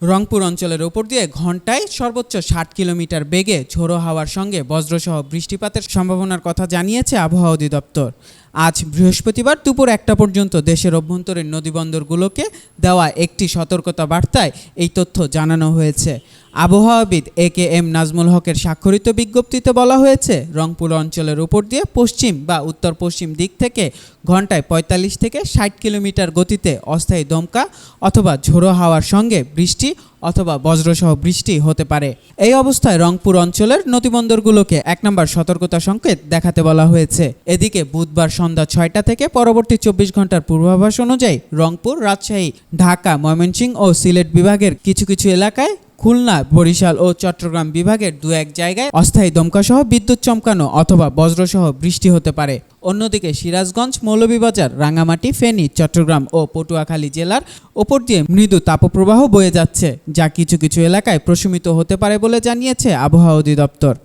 রংপুর অঞ্চলের ওপর দিয়ে ঘন্টায় সর্বোচ্চ ৬০ কিলোমিটার বেগে ঝোড়ো হাওয়ার সঙ্গে বজ্রসহ বৃষ্টিপাতের সম্ভাবনার কথা জানিয়েছে আবহাওয়া অধিদপ্তর। আজ বৃহস্পতিবার দুপুর ১টা পর্যন্ত দেশের অভ্যন্তরীণ নদীবন্দরগুলোকে দেওয়া একটি সতর্কতা বার্তায় এই তথ্য জানানো হয়েছে। আবহাওয়াবিদ এ.কে.এম. নাজমুল হকের স্বাক্ষরিত বিজ্ঞপ্তিতে বলা হয়েছে, রংপুর অঞ্চলের উপর দিয়ে পশ্চিম বা উত্তর পশ্চিম দিক থেকে ঘন্টায় ৪৫ থেকে ৬০ কিলোমিটার গতিতে অস্থায়ী দমকা অথবা ঝোড়ো হাওয়ার সঙ্গে বৃষ্টি অথবা বজ্রসহ বৃষ্টি হতে পারে। এই অবস্থায় রংপুর অঞ্চলের নদীবন্দরগুলোকে ১ নম্বর সতর্কতা সংকেত দেখাতে বলা হয়েছে। এদিকে বুধবার সন্ধ্যা ৬টা থেকে পরবর্তী ২৪ ঘন্টার পূর্বাভাস অনুযায়ী রংপুর, রাজশাহী, ঢাকা, ময়মনসিংহ ও সিলেট বিভাগের কিছু কিছু এলাকায়, খুলনা, বরিশাল ও চট্টগ্রাম বিভাগের ২-১ জায়গায় অস্থায়ী দমকাসহ বিদ্যুৎ চমকানো অথবা বজ্রসহ বৃষ্টি হতে পারে। অন্যদিকে সিরাজগঞ্জ, মৌলভীবাজার, রাঙামাটি, ফেনী, চট্টগ্রাম ও পটুয়াখালী জেলার ওপর দিয়ে মৃদু তাপপ্রবাহ বয়ে যাচ্ছে, যা কিছু কিছু এলাকায় প্রশমিত হতে পারে বলে জানিয়েছে আবহাওয়া অধিদপ্তর।